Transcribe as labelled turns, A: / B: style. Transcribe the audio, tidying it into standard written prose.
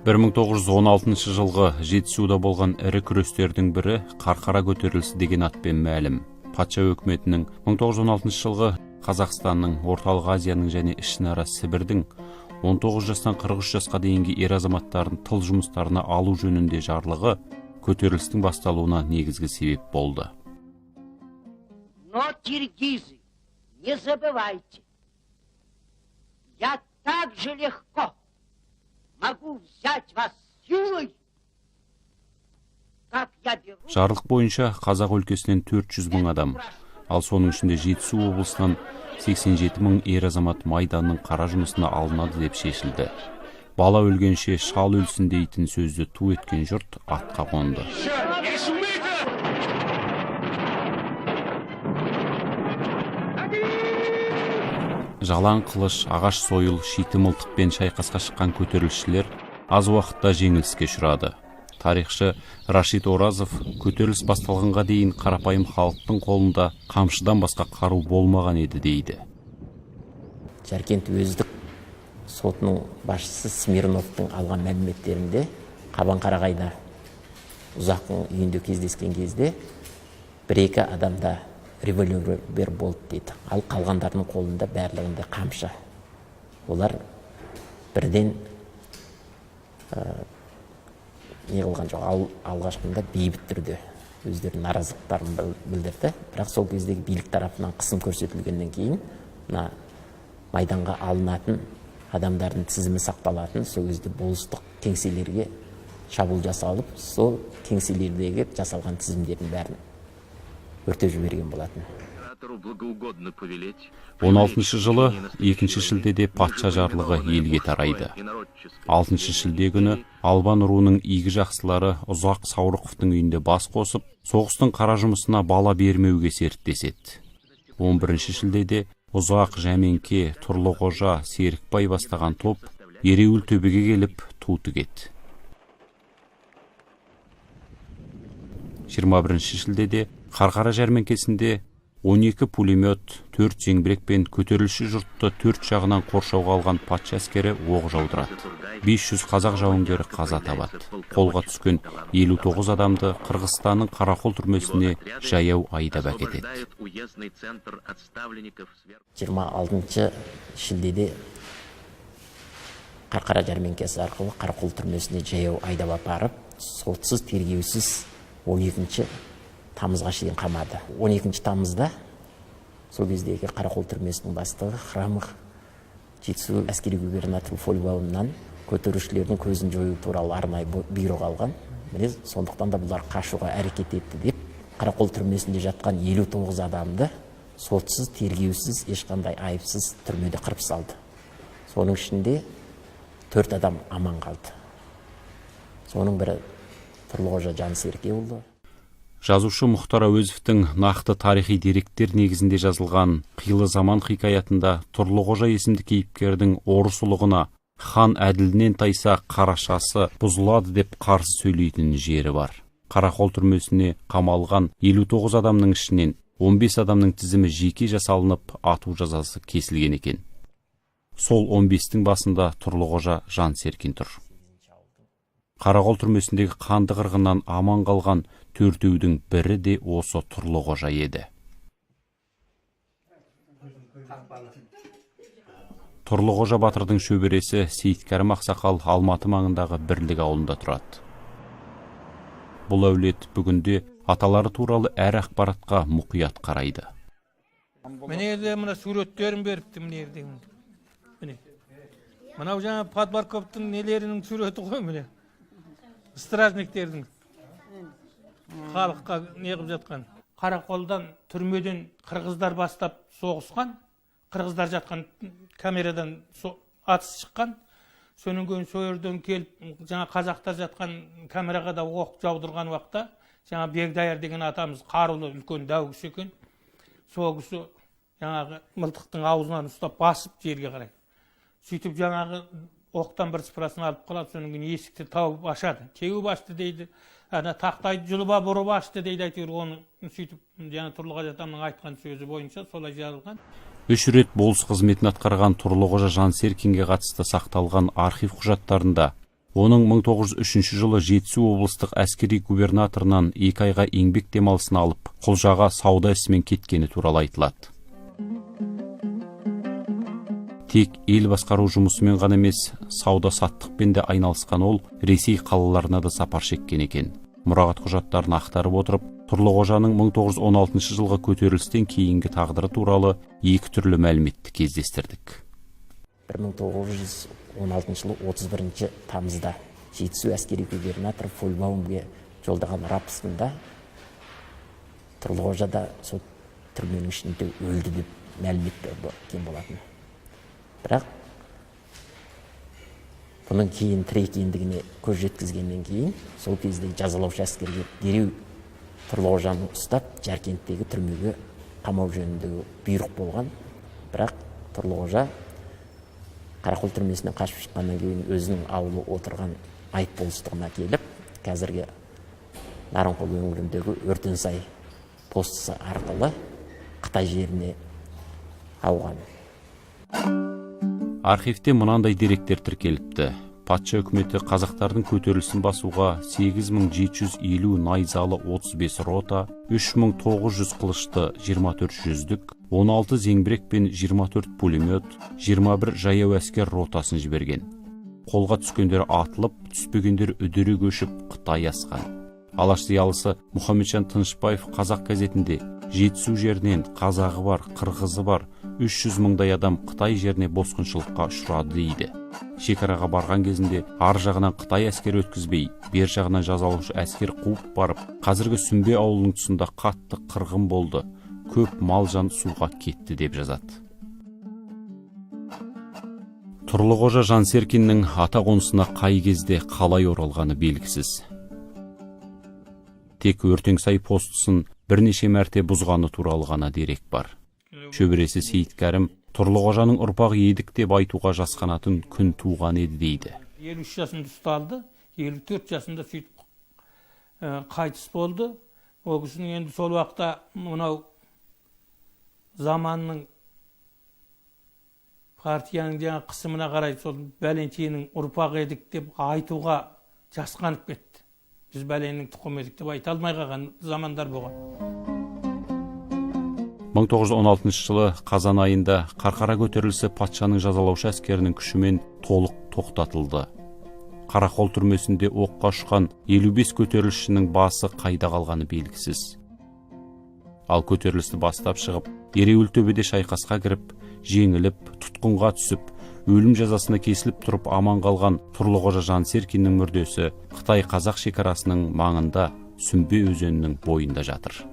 A: 1916 жылғы Жетісуда болған ірі күрестердің бірі Қарқара көтерілісі деген атпен мәлім. Патша өкіметінің 1916 жылғы Қазақстанның, Орталық Азияның және ішінара Сібірдің 19 жастан 43 жасқа дейінгі ер азаматтарын тыл жұмыстарына алу жөнінде жарлығы көтерілістің басталуына негізгі себеп болды.
B: Но, киргизы, не забывайте, я так же легко могу взять вас силой, как я беру.
A: Жарлық бойынша Қазақ өлкесінен 400 мың адам, ал соның ішінде Жетісу облысынан 87 мың ер азамат майданның қара жұмысына алынады деп шешілді. Бала өлгенше шал өлсін дейтін сөзді ту еткен жұрт атқа қонды. Жалаң қылыш, ағаш сойыл, шиті мылтықпен шайқасқа шыққан көтерілісшілер аз уақытта жеңіліске ұшырады. Тарихшы Рашид Оразов көтеріліс басталғанға дейін қарапайым халықтың қолында қамшыдан басқа қару болмаған еді дейді.
C: Жаркент уездік сотының басшысы Смирновтың алған мәліметтерінде Қабанқарағайда Ұзақның үйінде кездескен кезде бір-екі адамда револьвер болды дейді. Ал қалғандардың қолында барлығында қамшы. Олар бірден не қылған жоқ, алғашқында бейбіт түрде өздерінің наразылықтарын білдірді. Бірақ сол кездегі билік тарапынан қысым көрсетілгеннен кейін майданға алынатын адамдардың тізімі сақталатын, сол кезде болыстық кеңселерге шабуыл жасалып, сол кеңселердегі жасалған тізімдердің бәрін өртеп жіберген болатын.
A: 16 жылы 2 шілдеде патша жарлығы елге тарайды. 6 шілде күні Албан руының игі жақсылары Ұзақ Саурықовтың үйінде бас қосып, соғыстың қара жұмысына бала бермеуге серттеседі. 11 шілдеде Ұзақ, Жәменке, Тұрлықожа, Серікбай бастаған топ Ереуіл төбеге келіп ту тігеді. 21 шілдеде Қарқара жәрмеңкесінде 12 пулемет, 4 зеңбірек пен көтерілісші жұртты 4 жағынан қоршауға алған патша әскері оқ жаудырады. 500 қазақ жауынгері қаза табады. Қолға түскен 59 адамды Қырғызстанның Қарақол түрмесіне жаяу айдап әкетеді.
C: 26 шілдеде Қарқара жәрмеңкесі арқылы Қарақол түрмесіне жаяу айдап апарып, сотсыз, тергеусіз 12 тамызға шейін қамады. 12 тамызда сол кездегі Қарақол түрмесінің бастығы Храмых Жетісу әскери губернатор Фольбаумнан көтерушілердің көзін жою туралы арнайы бұйрық алған. Міне сондықтан да бұлар қашуға әрекет етті деп, Қарақол түрмесінде жатқан 59 адамды сотсыз, тергеусіз, ешқандай айыпсыз түрмеде қырып салды. Соның ішінде 4 адам аман қалды. Соның бірі Тұрлықожа Жансеркеұлы.
A: Жазушы Мұхтар Әуезовтің нақты тарихи деректер негізінде жазылған Қилы заман хикаятында Тұрлықожа есімді кейіпкердің орыс ұлығына хан әділінен тайса қарашасы бұзылады деп қарсы сөйлейтін жері бар. Қарақол түрмесіне қамалған 59 адамның ішінен 15 адамның тізімі жеке жасалынып, ату жазасы кесілген екен. Сол 15-тің басында Тұрлықожа Жансеркин тұр. Қарақол түрмесіндегі қанды қырғыннан аман қалған төртеудің бірі де осы Тұрлықожа еді. Тұрлықожа батырдың шөбересі Сейіткәрім ақсақал Алматы маңындағы Бірлік ауылында тұрады. Бұл әулет бүгінде аталары туралы әр ақпаратқа мұқият қарайды.
D: Міне мына суреттерін беріпті міне. Мынау жаңа Подборковтың нелерінің суреті ғой міне. Стражниктердің халыққа неғып жатқан. Қарақолдан, түрмеден қырғыздар бастап соғысқан, қырғыздар жатқан камерадан атыс шыққан, соның кейін сойырдан келіп, жаңа қазақтар жатқан камераға да оқ жаудырған уақытта, жаңа Бегдайыр деген атамыз қарулы үлкен дәу кісі екен. Сол кісі жаңағы мылтықтың аузынан ұстап басып жерге қарай. Сөйтіп жаңағы оқтан бір сыпырасын алып қалады, соның кейін есікті тауып ашады. Теуіп ашты дейді, тақтайды жұлыба бұрып ашты дейді, әйтеуір оны сөйтіп жаңа Тұрлықожа атамның айтқан сөзі бойынша солай жазылған.
A: 3 рет болыс қызметін атқарған Тұрлықожа Жансеркинге қатысты сақталған архив құжаттарында Оның 1903 жылы Жетісу облыстық әскери губернаторынан 2 айға еңбек демалысын алып, Құлжаға сауда ісімен кеткені туралы айтылады. Тек ел басқару жұмысымен ғана емес, сауда-саттықпен де айналысқан ол Ресей қалаларына да сапар шеккен екен. Мұрағат құжаттарын ақтарып отырып, Тұрлықожаның 1916 жылғы көтерілістен кейінгі тағдыры туралы 2 түрлі мәліметті кездестірдік.
C: 1916 жылы 31 тамызда Жетісу әскери губернатор Фольбаумге жолдаған рапортында Тұрлықожа да сол түрменің ішінде өлді деп мәлімет берген болатын. Бірақ бұның кейін тірі екендігіне көз жеткізгеннен кейін сол кезде жазалаушы әскерге дереу Тұрлықожаны ұстап Жаркенттегі түрмеге қамау жөніндегі бұйрық болған. Бірақ Тұрлықожа Қарақол түрмесінен қашып шыққаннан кейін өзінің ауылы отырған Айтболыстығына келіп, қазіргі Нарынқол өңіріндегі Өртенсай постысы арқылы Қытай жеріне ауған.
A: Архивте мынандай деректер тіркеліпті. Патша үкіметі қазақтардың көтерілісін басуға 8750 найзалы 35 рота, 3900 қылышты 24 жүздік, 16 зеңбірек пен 24 пулемет, 21 жаяу әскер ротасын жіберген. Қолға түскендері атылып, түспегендері үдере көшіп Қытай асқан. Алаш зиялысы Мұхамеджан Тынышбаев қазақ газетінде Жетісу жерінен қазағы бар, қырғызы бар, 300 мыңдай адам Қытай жеріне босқыншылыққа ұшырады дейді. Шекараға барған кезінде ар жағынан Қытай әскер өткізбей, бер жағынан жазалаушы әскер қуып барып, қазіргі Сүмбе ауылының тұсында қатты қырғын болды. Көп мал жан суға кетті деп жазады. Тұрлықожа Жансеркиннің ата қонысына қай кезде қалай оралғаны белгісіз. Тек Өртенсай постысын бірнеше мәрте бұзғаны туралы ғана дерек бар. Шөбіресі Сейіткәрім Тұрлықожаның ұрпағы едік деп айтуға жасқанатын күн туған еді дейді.
D: 53 жасында ұсталды, 54 жасында сөйтіп қайтыс болды. Ол кісінің енді сол уақытта мынау заманның партияның жаңа қысымына қарай сол бәленшенің ұрпағы едік деп айтуға жасқанып кетті. Біз бәленің тұқымы едік деп айта алмай қалған замандар болған.
A: 1916 жылы қазан айында Қарқара көтерілісі патшаның жазалаушы әскерінің күшімен толық тоқтатылды. Қарақол түрмесінде оққа ұшқан 55 көтерілісшінің басы қайда қалғаны белгісіз. Ал көтерілісті бастап шығып, Ереуілтөбеде шайқасқа кіріп, жеңіліп, тұтқынға түсіп, өлім жазасына кесіліп тұрып аман қалған Тұрлықожа Жансеркиннің мүрдесі Қытай-Қазақ шекарасының маңында Сүмбе өзенінің бойында жатыр.